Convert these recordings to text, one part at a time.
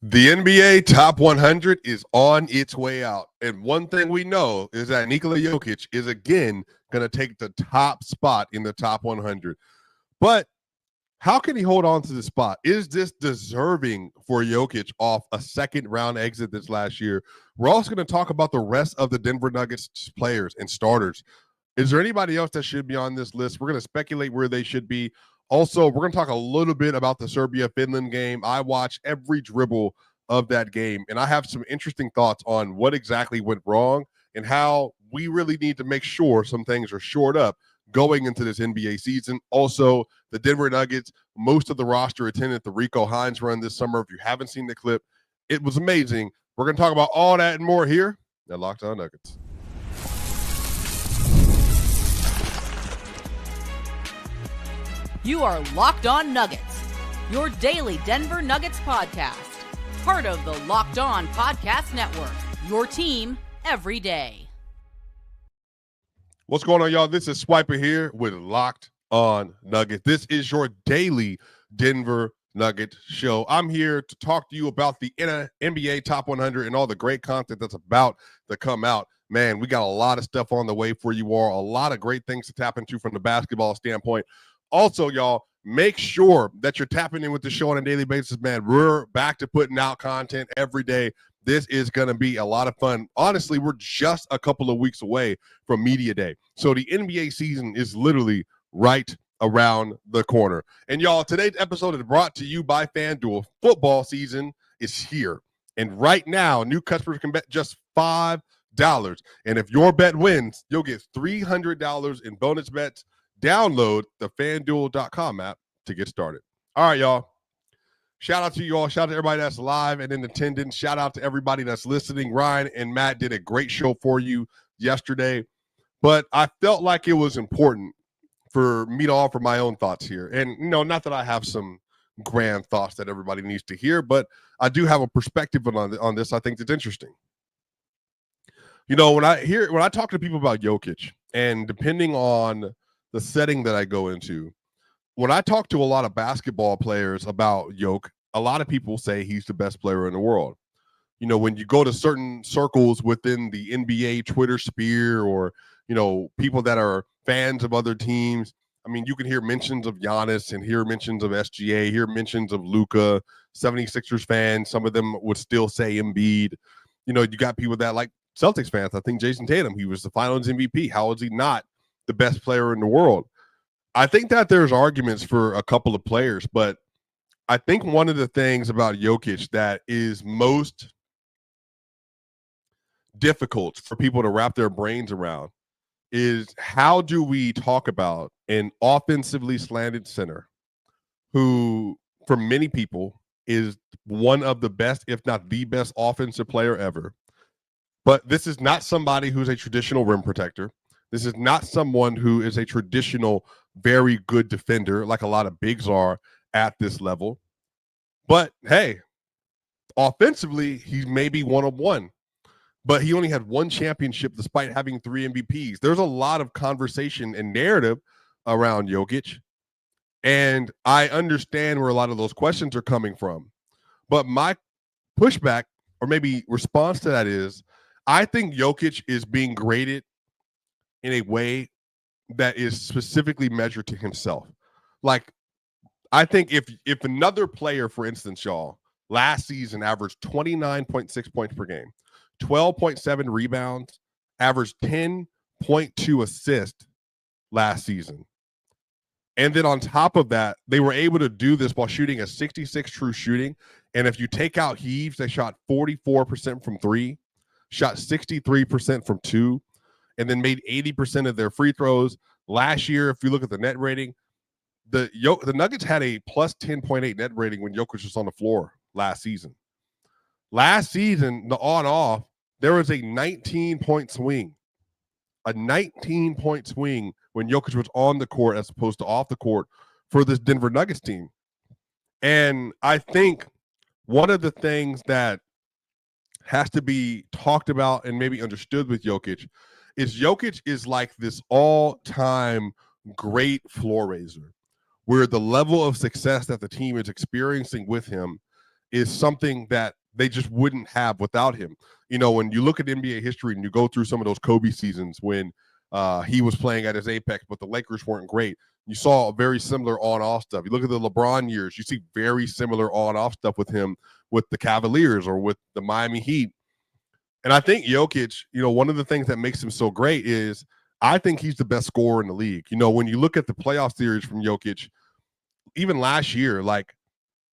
The NBA Top 100 is on its way out. And one thing we know is that Nikola Jokic is again going to take the top spot in the top 100. But how can he hold on to the spot? Is this deserving for Jokic off a second round exit this last year? We're also going to talk about the rest of the Denver Nuggets players and starters. Is there anybody else that should be on this list? We're going to speculate where they should be. Also, we're going to talk a little bit about the Serbia-Finland game. I watched every dribble of that game, and I have some interesting thoughts on what exactly went wrong and how we really need to make sure some things are shored up going into this NBA season. Also, the Denver Nuggets, most of the roster attended the Rico Hines run this summer. If you haven't seen the clip, it was amazing. We're going to talk about all that and more here at Locked On Nuggets. You are Locked On Nuggets, your daily Denver Nuggets podcast. Part of the Locked On Podcast Network, your team every day. What's going on, y'all? This is Swipa here with Locked On Nuggets. This is your daily Denver Nuggets show. I'm here to talk to you about the NBA Top 100 and all the great content that's about to come out. Man, we got a lot of stuff on the way for you all, a lot of great things to tap into from the basketball standpoint. Also, y'all, make sure that you're tapping in with the show on a daily basis, man. We're back to putting out content every day. This is going to be a lot of fun. Honestly, we're just a couple of weeks away from Media Day. So the NBA season is literally right around the corner. And y'all, today's episode is brought to you by FanDuel. Football season is here. And right now, new customers can bet just $5. And if your bet wins, you'll get $300 in bonus bets. Download the FanDuel.com app to get started. All right, y'all. Shout out to you all. Shout out to everybody that's live and in attendance. Shout out to everybody that's listening. Ryan and Matt did a great show for you yesterday. But I felt like it was important for me to offer my own thoughts here. And, you know, not that I have some grand thoughts that everybody needs to hear, but I do have a perspective on this. I think it's interesting. You know, when I talk to people about Jokic, and depending on the setting that I go into, when I talk to a lot of basketball players about Jokic, a lot of people say he's the best player in the world. You know, when you go to certain circles within the NBA Twitter sphere, or, you know, people that are fans of other teams, I mean, you can hear mentions of Giannis and hear mentions of SGA, hear mentions of Luka, 76ers fans. Some of them would still say Embiid. You know, you got people that like Celtics fans. I think Jason Tatum, he was the Finals MVP. How is he not the best player in the world? I think that there's arguments for a couple of players, but I think one of the things about Jokic that is most difficult for people to wrap their brains around is, how do we talk about an offensively slanted center who, for many people, is one of the best, if not the best, offensive player ever. But this is not somebody who's a traditional rim protector. This is not someone who is a traditional, very good defender like a lot of bigs are at this level. But hey, offensively, he's maybe one-of-one. But he only had one championship despite having 3 MVPs. There's a lot of conversation and narrative around Jokic. And I understand where a lot of those questions are coming from. But my pushback, or maybe response to that, is I think Jokic is being graded in a way that is specifically measured to himself. Like, I think if another player, for instance, y'all, last season averaged 29.6 points per game, 12.7 rebounds, averaged 10.2 assists last season. And then on top of that, they were able to do this while shooting a 66 true shooting. And if you take out heaves, they shot 44% from 3, shot 63% from 2, and then made 80% of their free throws. Last year, if you look at the net rating, the Nuggets had a plus 10.8 net rating when Jokic was on the floor last season. Last season, the on-off, there was a 19-point swing. A 19-point swing when Jokic was on the court as opposed to off the court for this Denver Nuggets team. And I think one of the things that has to be talked about and maybe understood with Jokic is like this all-time great floor raiser, where the level of success that the team is experiencing with him is something that they just wouldn't have without him. When you look at NBA history and you go through some of those Kobe seasons when he was playing at his apex, but the Lakers weren't great, you saw a very similar on-off stuff. You look at the LeBron years, you see very similar on-off stuff with him with the Cavaliers or with the Miami Heat. And I think Jokic, one of the things that makes him so great is I think he's the best scorer in the league. When you look at the playoff series from Jokic, even last year, like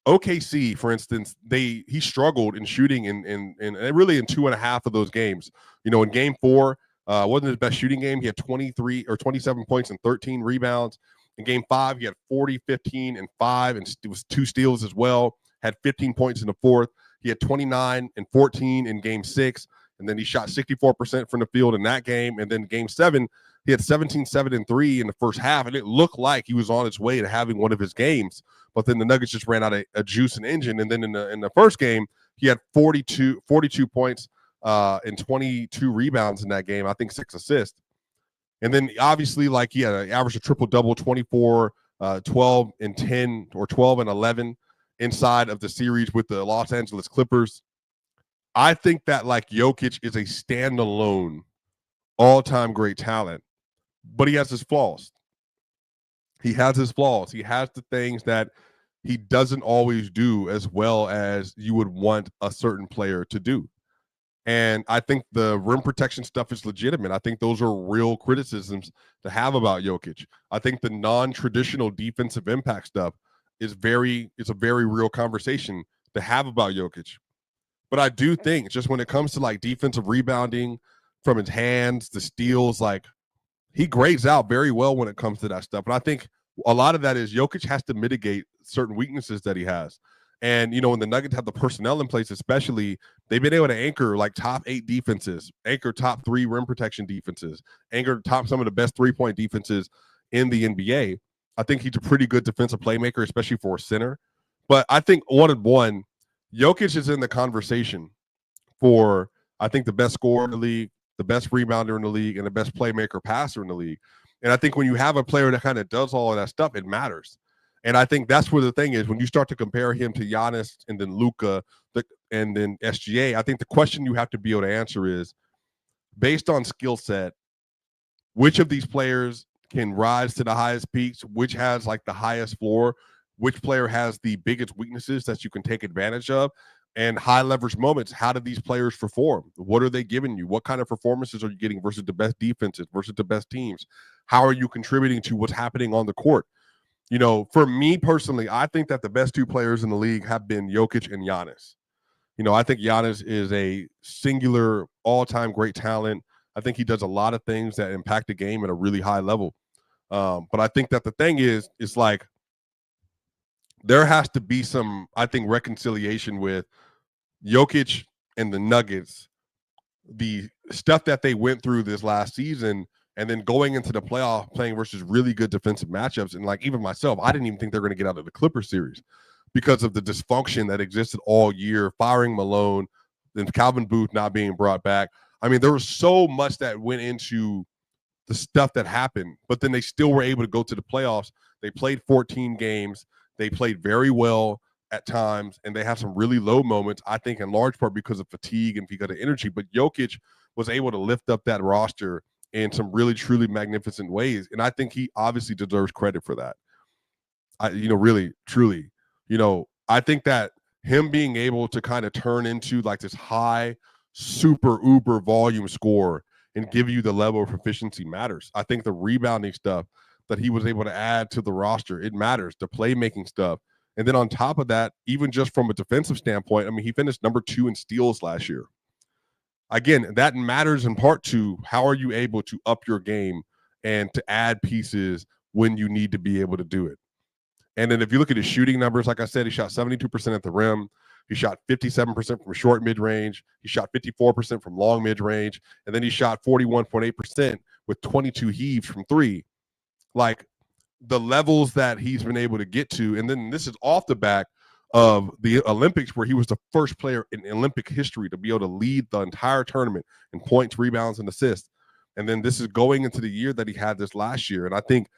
OKC, for instance, he struggled in shooting in really in 2.5 of those games. In game 4, wasn't his best shooting game. He had 23 or 27 points and 13 rebounds. In game 5, he had 40, 15, and 5, and it was 2 steals as well. Had 15 points in the 4th. He had 29 and 14 in game 6, and then he shot 64% from the field in that game. And then game 7, he had 17, 7, and 3 in the first half, and it looked like he was on his way to having one of his games. But then the Nuggets just ran out of juice and engine. And then in the first game, he had 42 points and 22 rebounds in that game. I think 6 assists. And then obviously, like, he had an average of triple-double, 24, 12 and 10, or 12 and 11 inside of the series with the Los Angeles Clippers. I think that, like, Jokic is a standalone all-time great talent, but he has his flaws. He has the things that he doesn't always do as well as you would want a certain player to do. And I think the rim protection stuff is legitimate. I think those are real criticisms to have about Jokic. I think the non-traditional defensive impact stuff is a very real conversation to have about Jokic. But I do think just when it comes to like defensive rebounding from his hands, the steals, like, he grades out very well when it comes to that stuff. And I think a lot of that is Jokic has to mitigate certain weaknesses that he has. And, when the Nuggets have the personnel in place, especially, they've been able to anchor like top 8 defenses, anchor top 3 rim protection defenses, anchor some of the best 3-point defenses in the NBA. I think he's a pretty good defensive playmaker, especially for a center. But I think one, Jokic is in the conversation for, I think, the best scorer in the league, the best rebounder in the league, and the best playmaker passer in the league. And I think when you have a player that kind of does all of that stuff, it matters. And I think that's where the thing is, when you start to compare him to Giannis and then Luka and then SGA, I think the question you have to be able to answer is, based on skill set, which of these players can rise to the highest peaks, which has like the highest floor, which player has the biggest weaknesses that you can take advantage of, and high leverage moments. How do these players perform? What are they giving you? What kind of performances are you getting versus the best defenses, versus the best teams? How are you contributing to what's happening on the court? For me personally, I think that the best 2 players in the league have been Jokic and Giannis. I think Giannis is a singular all-time great talent. I think he does a lot of things that impact the game at a really high level. But I think that the thing is, it's like there has to be some, I think, reconciliation with Jokic and the Nuggets, the stuff that they went through this last season, and then going into the playoff playing versus really good defensive matchups. And like, even myself, I didn't even think they're going to get out of the Clippers series because of the dysfunction that existed all year, firing Malone, then Calvin Booth not being brought back. I mean, there was so much that went into the stuff that happened, but then they still were able to go to the playoffs. They played 14 games. They played very well at times, and they have some really low moments, I think, in large part because of fatigue and because of energy. But Jokic was able to lift up that roster in some really, truly magnificent ways. And I think he obviously deserves credit for that. Really, truly, I think that him being able to kind of turn into like this high, super uber volume score and give you the level of proficiency matters. I think the rebounding stuff that he was able to add to the roster, it matters. The playmaking stuff. And then on top of that, even just from a defensive standpoint, I mean, he finished number 2 in steals last year. Again, that matters in part to how are you able to up your game and to add pieces when you need to be able to do it. And then if you look at his shooting numbers, like I said, he shot 72% at the rim. He shot 57% from short mid-range. He shot 54% from long mid-range. And then he shot 41.8% with 22 heaves from 3. Like, the levels that he's been able to get to. And then this is off the back of the Olympics, where he was the first player in Olympic history to be able to lead the entire tournament in points, rebounds, and assists. And then this is going into the year that he had this last year. And I think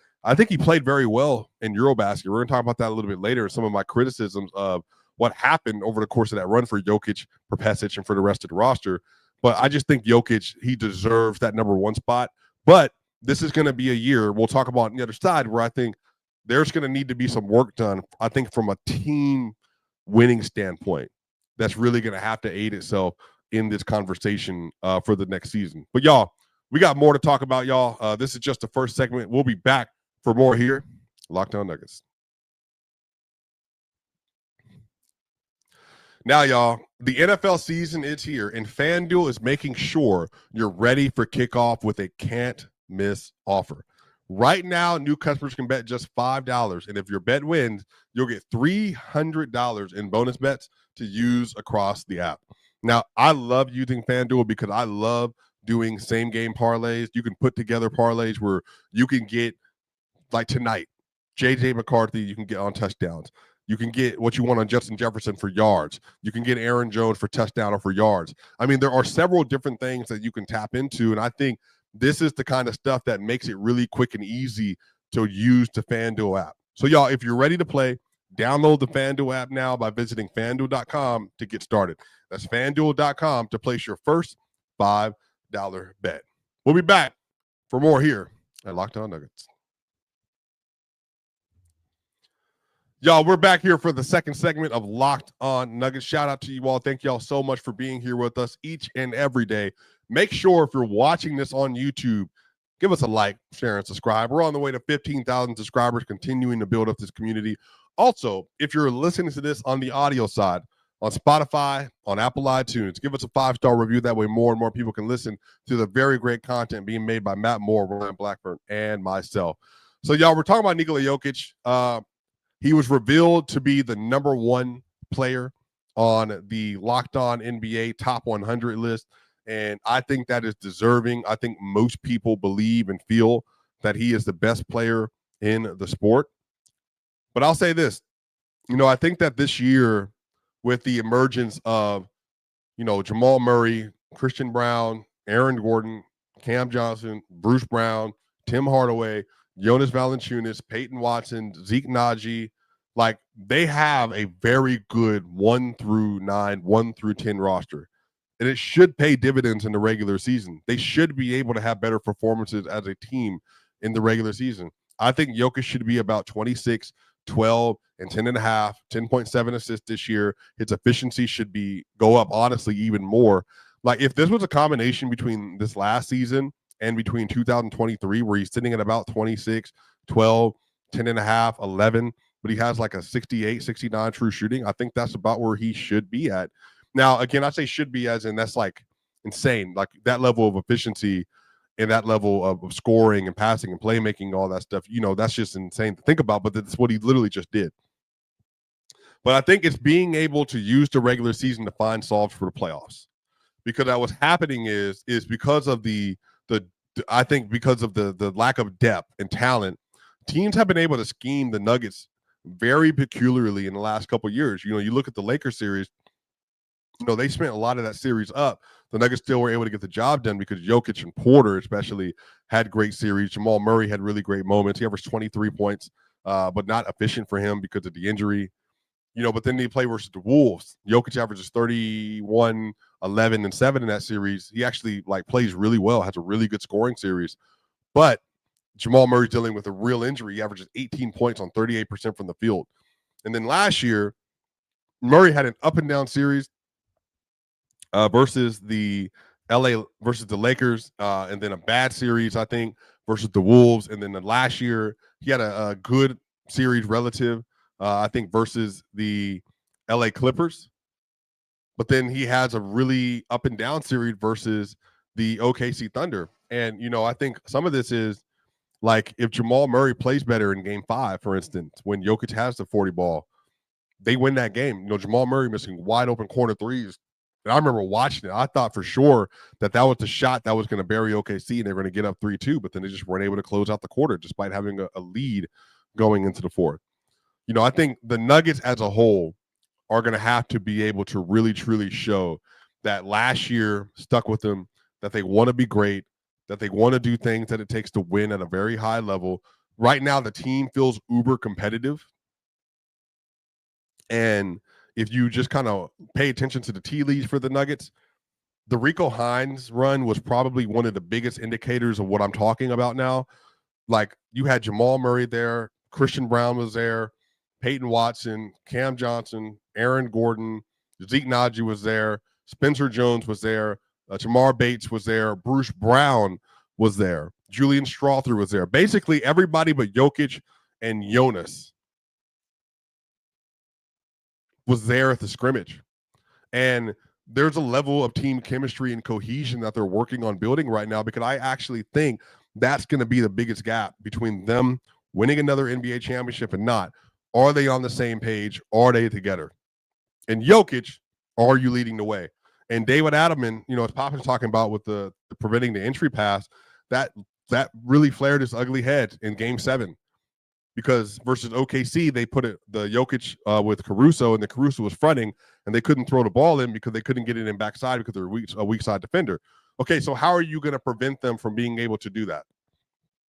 he played very well in Eurobasket. We're going to talk about that a little bit later. Some of my criticisms of what happened over the course of that run for Jokic, for Pesic, and for the rest of the roster. But I just think Jokic, he deserves that number one spot. But this is going to be a year, we'll talk about on the other side, where I think there's going to need to be some work done, I think, from a team winning standpoint that's really going to have to aid itself in this conversation for the next season. But y'all, we got more to talk about, y'all. This is just the first segment. We'll be back for more here. Locked On Nuggets. Now, y'all, the NFL season is here, and FanDuel is making sure you're ready for kickoff with a can't-miss offer. Right now, new customers can bet just $5, and if your bet wins, you'll get $300 in bonus bets to use across the app. Now, I love using FanDuel because I love doing same-game parlays. You can put together parlays where you can get, like tonight, J.J. McCarthy, you can get on touchdowns. You can get what you want on Justin Jefferson for yards. You can get Aaron Jones for touchdown or for yards. I mean, there are several different things that you can tap into, and I think this is the kind of stuff that makes it really quick and easy to use the FanDuel app. So, y'all, if you're ready to play, download the FanDuel app now by visiting FanDuel.com to get started. That's FanDuel.com to place your first $5 bet. We'll be back for more here at Locked On Nuggets. Y'all, we're back here for the second segment of Locked On Nuggets. Shout out to you all. Thank y'all so much for being here with us each and every day. Make sure if you're watching this on YouTube, give us a like, share, and subscribe. We're on the way to 15,000 subscribers, continuing to build up this community. Also, if you're listening to this on the audio side, on Spotify, on Apple iTunes, give us a 5-star review. That way more and more people can listen to the very great content being made by Matt Moore, Ryan Blackburn, and myself. So, y'all, we're talking about Nikola Jokic. He was revealed to be the number one player on the Locked On NBA Top 100 list, and I think that is deserving. I think most people believe and feel that he is the best player in the sport. But I'll say this, I think that this year, with the emergence of, Jamal Murray, Christian Brown, Aaron Gordon, Cam Johnson, Bruce Brown, Tim Hardaway, Jonas Valanciunas, Peyton Watson, Zeke Naji, like, they have a very good 1 through 9, 1 through 10 roster. And it should pay dividends in the regular season. They should be able to have better performances as a team in the regular season. I think Jokic should be about 26, 12, and 10.5, 10.7 assists this year. His efficiency should go up, honestly, even more. Like, if this was a combination between this last season and between 2023, where he's sitting at about 26, 12, 10.5, 11, but he has like a 68, 69 true shooting, I think that's about where he should be at. Now, again, I say should be as in that's like insane. Like, that level of efficiency and that level of scoring and passing and playmaking, all that stuff, that's just insane to think about, but that's what he literally just did. But I think it's being able to use the regular season to find solves for the playoffs. Because what's happening is because of I think because of the lack of depth and talent, teams have been able to scheme the Nuggets very peculiarly in the last couple of years. You look at the Lakers series, they spent a lot of that series up. The Nuggets still were able to get the job done because Jokic and Porter especially had great series. Jamal Murray had really great moments. He averaged 23 points, but not efficient for him because of the injury. But then they play versus the Wolves. Jokic averages 31, 11, and 7 in that series. He actually plays really well, has a really good scoring series. But Jamal Murray's dealing with a real injury. He averages 18 points on 38% from the field. And then last year, Murray had an up and down series versus the Lakers, and then a bad series, I think, versus the Wolves. And then last year, he had a good series relative, I think, versus the LA Clippers. But then he has a really up and down series versus the OKC Thunder. And, I think some of this is, if Jamal Murray plays better in game 5, for instance, when Jokic has the 40 ball, they win that game. Jamal Murray missing wide open corner threes. And I remember watching it. I thought for sure that was the shot that was going to bury OKC and they were going to get up 3-2, but then they just weren't able to close out the quarter despite having a lead going into the fourth. I think the Nuggets as a whole are going to have to be able to really, truly show that last year stuck with them, that they want to be great, that they want to do things that it takes to win at a very high level. Right now, the team feels uber competitive. And, if you just kind of pay attention to the tea leaves for the Nuggets, the Rico Hines run was probably one of the biggest indicators of what I'm talking about now. Like, you had Jamal Murray there, Christian Brown was there, Peyton Watson, Cam Johnson, Aaron Gordon, Zeke Naji was there, Spencer Jones was there, Jamar Bates was there, Bruce Brown was there, Julian Strother was there. Basically, everybody but Jokic and Jonas was there at the scrimmage. And there's a level of team chemistry and cohesion that they're working on building right now, because I actually think that's going to be the biggest gap between them winning another NBA championship and not. Are they on the same page? Are they together? And Jokic, are you leading the way? And David Adelman, as Pop is talking about with the preventing the entry pass, that really flared its ugly head in Game 7. Because versus OKC, they put the Jokic with Caruso, and the Caruso was fronting, and they couldn't throw the ball in because they couldn't get it in backside because they're a weak side defender. Okay, so how are you going to prevent them from being able to do that?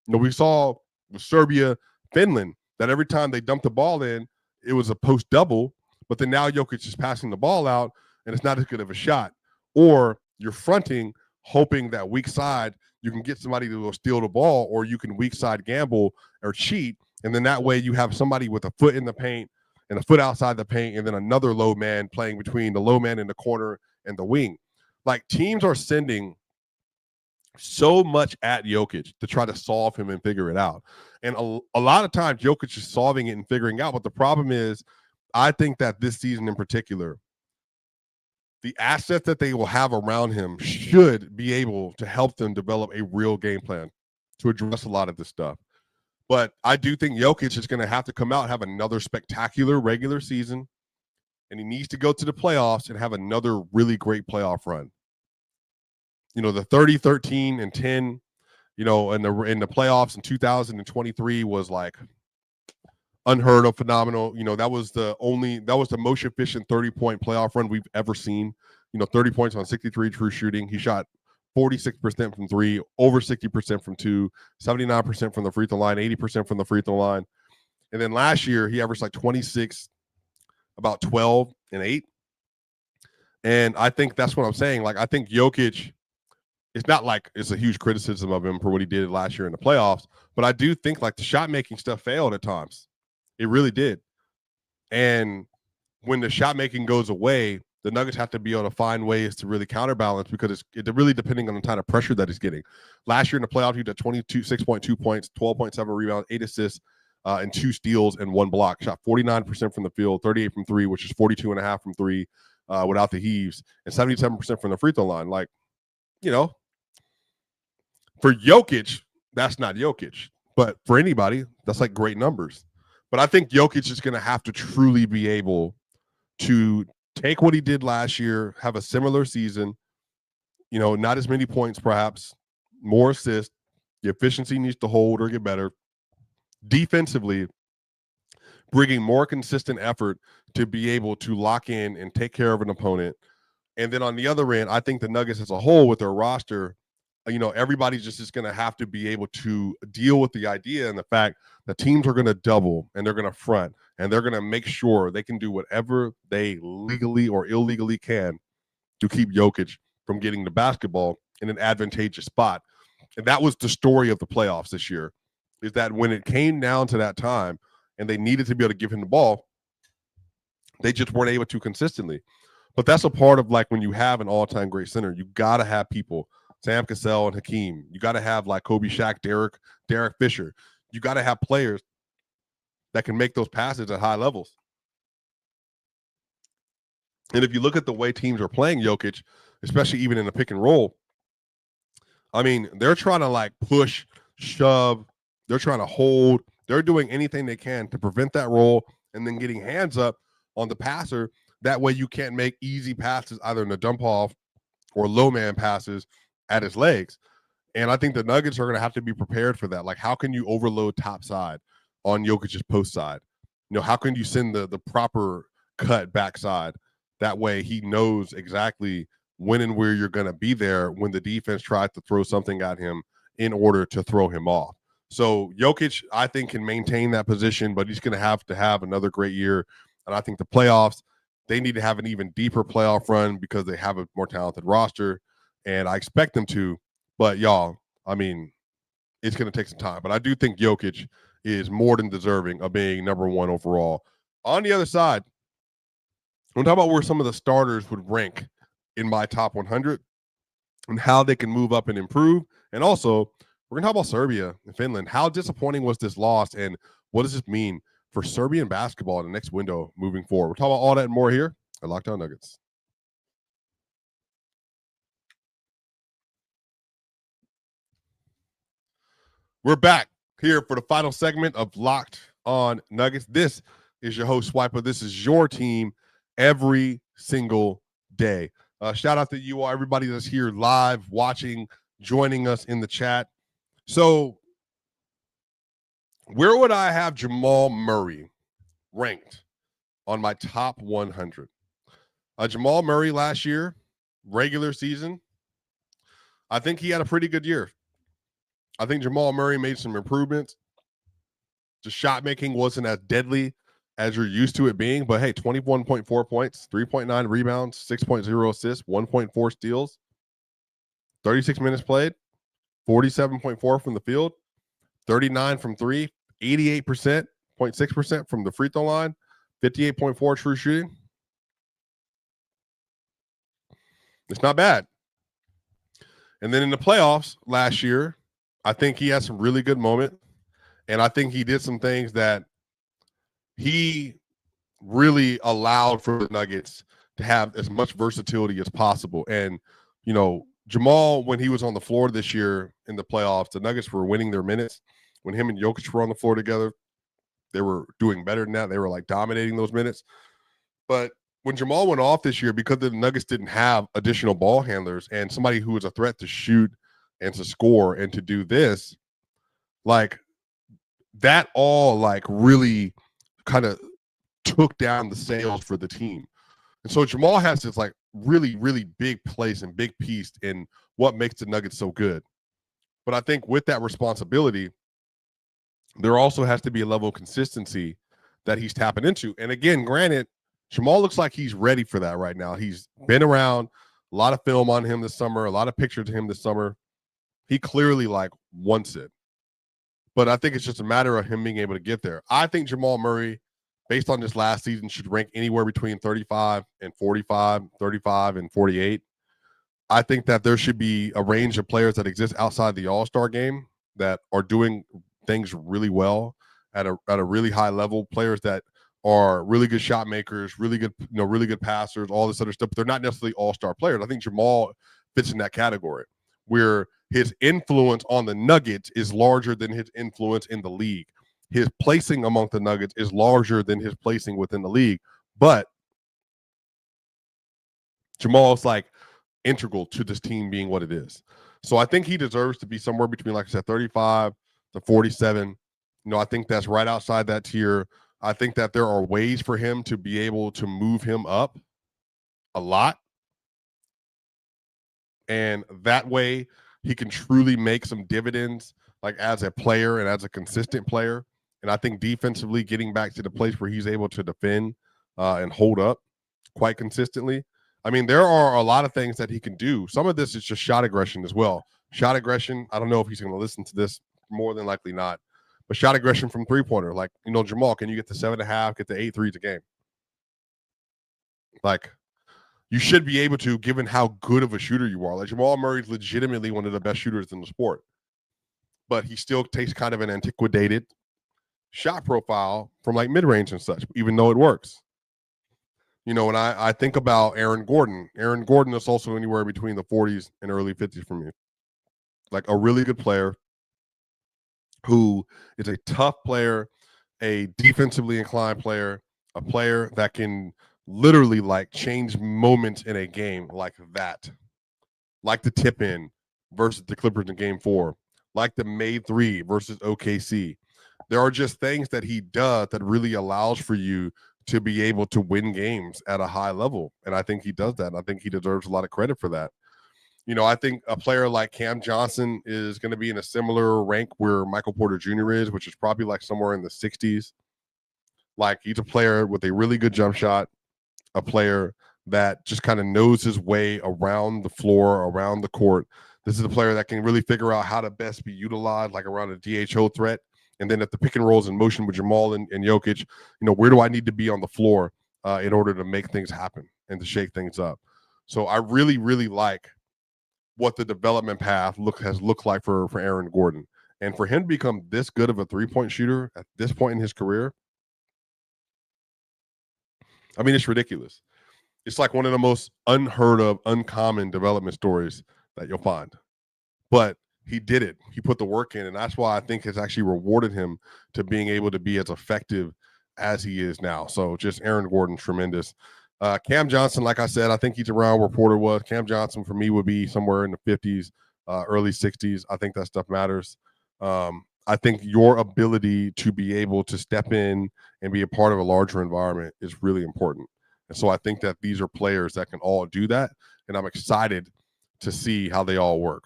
We saw with Serbia, Finland, that every time they dumped the ball in, it was a post double, but then now Jokic is passing the ball out, and it's not as good of a shot. Or you're fronting, hoping that weak side, you can get somebody to steal the ball, or you can weak side gamble or cheat. And then that way you have somebody with a foot in the paint and a foot outside the paint, and then another low man playing between the low man in the corner and the wing. Like, teams are sending so much at Jokic to try to solve him and figure it out. And a lot of times Jokic is solving it and figuring out. But the problem is, I think that this season in particular, the assets that they will have around him should be able to help them develop a real game plan to address a lot of this stuff. But I do think Jokic is going to have to come out, have another spectacular regular season, and he needs to go to the playoffs and have another really great playoff run. The 30, 13, and 10, in the playoffs in 2023 was like unheard of, phenomenal. That was the most efficient 30-point playoff run we've ever seen. 30 points on 63 true shooting. He shot 46% from 3, over 60% from 2, 79% from the free throw line, 80% from the free throw line. And then last year, he averaged like 26, about 12, and 8. And I think that's what I'm saying. Like, I think Jokic, it's not like it's a huge criticism of him for what he did last year in the playoffs, but I do think like the shot-making stuff failed at times. It really did. And when the shot-making goes away, the Nuggets have to be able to find ways to really counterbalance, because it's really depending on the kind of pressure that he's getting. Last year in the playoffs, he did 6.2 points, 12.7 rebounds, 8 assists, and 2 steals and 1 block. Shot 49% from the field, 38 from 3, which is 42.5 from 3 without the heaves, and 77% from the free throw line. Like, for Jokic, that's not Jokic. But for anybody, that's like great numbers. But I think Jokic is going to have to truly be able to take what he did last year, have a similar season, not as many points perhaps, more assists. The efficiency needs to hold or get better. Defensively, bringing more consistent effort to be able to lock in and take care of an opponent. And then on the other end, I think the Nuggets as a whole with their roster, everybody just is going to have to be able to deal with the idea and the fact that teams are going to double and they're going to front and they're going to make sure they can do whatever they legally or illegally can to keep Jokic from getting the basketball in an advantageous spot. And that was the story of the playoffs this year, is that when it came down to that time and they needed to be able to give him the ball, they just weren't able to consistently. But that's a part of like when you have an all-time great center, you got to have people, Sam Cassell and Hakeem. You got to have like Kobe, Shaq, Derek Fisher. You got to have players that can make those passes at high levels. And if you look at the way teams are playing Jokic, especially even in a pick and roll, I mean, they're trying to like push, shove, they're trying to hold, they're doing anything they can to prevent that roll and then getting hands up on the passer. That way you can't make easy passes either in the dump off or low man passes at his legs. And I think the Nuggets are going to have to be prepared for that. Like, how can you overload top side on Jokic's post side? How can you send the proper cut backside? That way he knows exactly when and where you're going to be there when the defense tries to throw something at him in order to throw him off. So Jokic, I think, can maintain that position, but he's going to have another great year. And I think the playoffs, they need to have an even deeper playoff run because they have a more talented roster, and I expect them to. But y'all, I mean, it's going to take some time. But I do think Jokic is more than deserving of being number one overall. On the other side, we'll talk about where some of the starters would rank in my top 100 and how they can move up and improve. And also, we're going to talk about Serbia and Finland. How disappointing was this loss, and what does this mean for Serbian basketball in the next window moving forward? We'll talk about all that and more here at Locked On Nuggets. We're back here for the final segment of Locked On Nuggets. This is your host, Swipa. This is your team every single day. Shout out to you all, everybody that's here live, watching, joining us in the chat. So, where would I have Jamal Murray ranked on my top 100? Jamal Murray last year, regular season, I think he had a pretty good year. I think Jamal Murray made some improvements. The shot making wasn't as deadly as you're used to it being, but hey, 21.4 points, 3.9 rebounds, 6.0 assists, 1.4 steals, 36 minutes played, 47.4 from the field, 39 from three, 88%, 0.6% from the free throw line, 58.4 true shooting. It's not bad. And then in the playoffs last year, I think he had some really good moments, and I think he did some things that he really allowed for the Nuggets to have as much versatility as possible. And, you know, Jamal, when he was on the floor this year in the playoffs, the Nuggets were winning their minutes. When him and Jokic were on the floor together, they were doing better than that. They were like dominating those minutes. But when Jamal went off this year, because the Nuggets didn't have additional ball handlers and somebody who was a threat to shoot and to score and to do this, like that all like really kind of took down the sails for the team. And so Jamal has this like really, really big place and big piece in what makes the Nuggets so good. But I think with that responsibility, there also has to be a level of consistency that he's tapping into. And again, granted, Jamal looks like he's ready for that right now. He's been around, a lot of film on him this summer, a lot of pictures of him this summer. He clearly like wants it. But I think it's just a matter of him being able to get there. I think Jamal Murray, based on this last season, should rank anywhere between 35 and 45, 35 and 48. I think that there should be a range of players that exist outside the All-Star game that are doing things really well at a really high level, players that are really good shot makers, really good, really good passers, all this other stuff, but they're not necessarily all-star players. I think Jamal fits in that category where his influence on the Nuggets is larger than his influence in the league. His placing among the Nuggets is larger than his placing within the league, but Jamal's like integral to this team being what it is. So I think he deserves to be somewhere between, like I said, 35 to 47. I think that's right outside that tier. I think that there are ways for him to be able to move him up a lot. And that way he can truly make some dividends, like as a player and as a consistent player. And I think defensively getting back to the place where he's able to defend and hold up quite consistently. I mean, there are a lot of things that he can do. Some of this is just shot aggression as well. Shot aggression, I don't know if he's going to listen to this, more than likely not. But shot aggression from three-pointer, like, Jamal, can you get to 7.5, get to 8 threes a game? Like, you should be able to, given how good of a shooter you are. Like, Jamal Murray's legitimately one of the best shooters in the sport. But he still takes kind of an antiquated shot profile from, like, mid-range and such, even though it works. And I think about Aaron Gordon. Aaron Gordon is also anywhere between the 40s and early 50s for me. Like, a really good player who is a tough player, a defensively inclined player, a player that can literally like change moments in a game like that. Like the tip in versus the Clippers in game 4, like the made 3 versus OKC. There are just things that he does that really allows for you to be able to win games at a high level. And I think he does that. And I think he deserves a lot of credit for that. I think a player like Cam Johnson is going to be in a similar rank where Michael Porter Jr. is, which is probably like somewhere in the 60s. Like, he's a player with a really good jump shot, a player that just kind of knows his way around the floor, around the court. This is a player that can really figure out how to best be utilized, like around a DHO threat. And then if the pick and rolls in motion with Jamal and Jokic, where do I need to be on the floor in order to make things happen and to shake things up? So I really, really like what the development path has looked like for Aaron Gordon. And for him to become this good of a three-point shooter at this point in his career, I mean, it's ridiculous. It's like one of the most unheard of, uncommon development stories that you'll find. But he did it. He put the work in, and that's why I think it's actually rewarded him to being able to be as effective as he is now. So just Aaron Gordon, tremendous. Cam Johnson, like I said, I think he's around where Porter was. Cam Johnson, for me, would be somewhere in the 50s, early 60s. I think that stuff matters. I think your ability to be able to step in and be a part of a larger environment is really important. And so I think that these are players that can all do that, and I'm excited to see how they all work.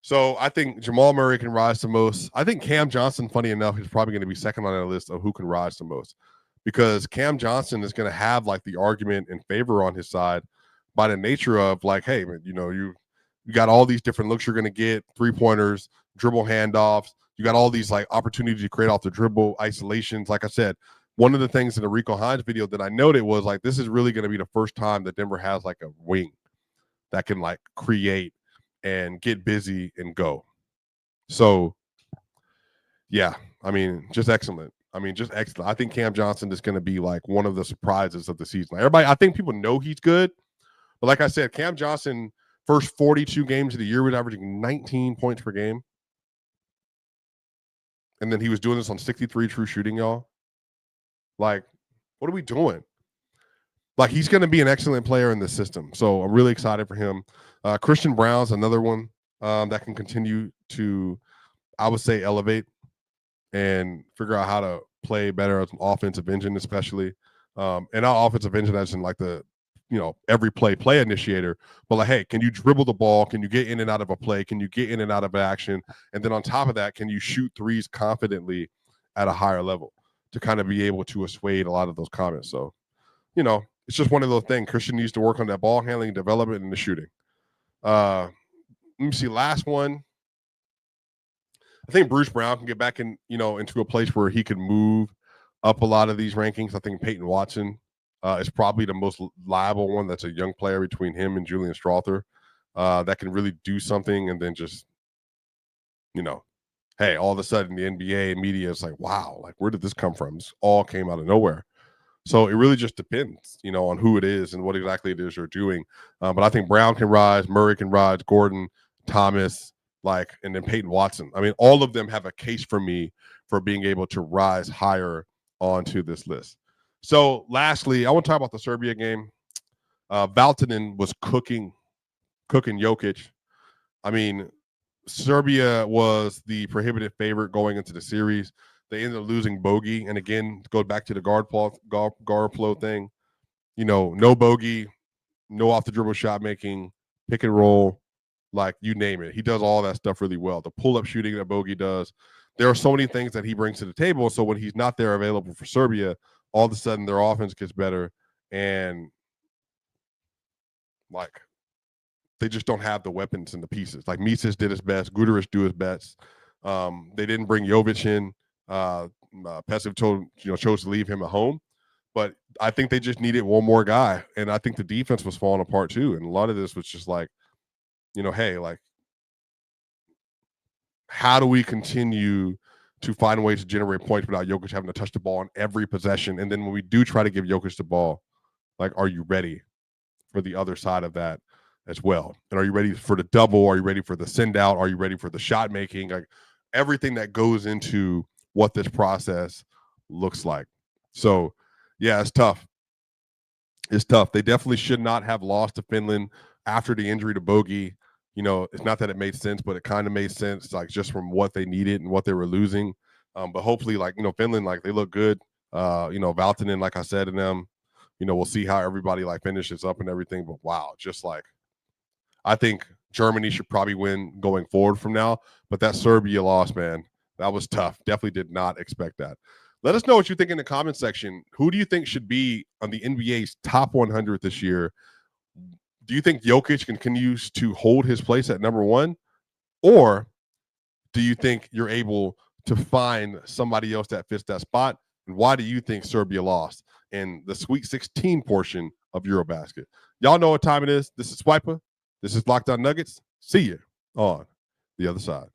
So I think Jamal Murray can rise the most. I think Cam Johnson, funny enough, is probably going to be second on that list of who can rise the most, because Cam Johnson is going to have like the argument in favor on his side by the nature of like, hey, you got all these different looks you're going to get, 3-pointers, dribble handoffs. You got all these like opportunities to create off the dribble, isolations. Like I said, one of the things in the Rico Hines video that I noted was like, this is really going to be the first time that Denver has like a wing that can like create and get busy and go. So, yeah, I mean, just excellent. I think Cam Johnson is going to be like one of the surprises of the season. Everybody, I think people know he's good, but like I said, Cam Johnson, first 42 games of the year was averaging 19 points per game. And then he was doing this on 63 true shooting, y'all. Like, what are we doing? Like, he's going to be an excellent player in this system. So I'm really excited for him. Christian Brown's another one that can continue to, I would say, elevate and figure out how to play better as an offensive engine, especially. And not offensive engine as in like the, every play initiator, but like, hey, can you dribble the ball? Can you get in and out of a play? Can you get in and out of action? And then on top of that, can you shoot threes confidently at a higher level to kind of be able to assuage a lot of those comments? So, it's just one of those things. Christian needs to work on that ball handling, development, and the shooting. Let me see. Last one. I think Bruce Brown can get back in, into a place where he can move up a lot of these rankings. I think Peyton Watson is probably the most liable one. That's a young player between him and Julian Strawther that can really do something, and then just, hey, all of a sudden the NBA media is like, wow, like where did this come from? This all came out of nowhere. So it really just depends, on who it is and what exactly it is you're doing. But I think Brown can rise, Murray can rise, Gordon, Thomas, and then Peyton Watson. I mean, all of them have a case for me for being able to rise higher onto this list. So lastly, I want to talk about the Serbia game. Valtonen was cooking Jokic. I mean, Serbia was the prohibitive favorite going into the series. They ended up losing bogey. And again, go back to the guard flow thing. No bogey, no off the dribble shot making, pick and roll, like you name it. He does all that stuff really well. The pull up shooting that Bogey does. There are so many things that he brings to the table. So when he's not there available for Serbia, all of a sudden their offense gets better. And like they just don't have the weapons and the pieces. Like Micic did his best. Guduric do his best. They didn't bring Jovic in. Pesev chose to leave him at home, but I think they just needed one more guy, and I think the defense was falling apart too. And a lot of this was just like, hey, like, how do we continue to find ways to generate points without Jokic having to touch the ball on every possession? And then when we do try to give Jokic the ball, like, are you ready for the other side of that as well? And are you ready for the double? Are you ready for the send out? Are you ready for the shot making? Like everything that goes into what this process looks like. So, yeah, it's tough. It's tough. They definitely should not have lost to Finland after the injury to Bogey. It's not that it made sense, but it kind of made sense, like just from what they needed and what they were losing. But hopefully, Finland, like they look good. Valtonen, like I said to them, we'll see how everybody like finishes up and everything. But wow, just like I think Germany should probably win going forward from now. But that Serbia loss, man, that was tough. Definitely did not expect that. Let us know what you think in the comment section. Who do you think should be on the NBA's top 100 this year? Do you think Jokic continues to hold his place at number one? Or do you think you're able to find somebody else that fits that spot? And why do you think Serbia lost in the Sweet 16 portion of Eurobasket? Y'all know what time it is. This is Swipa. This is Locked On Nuggets. See you on the other side.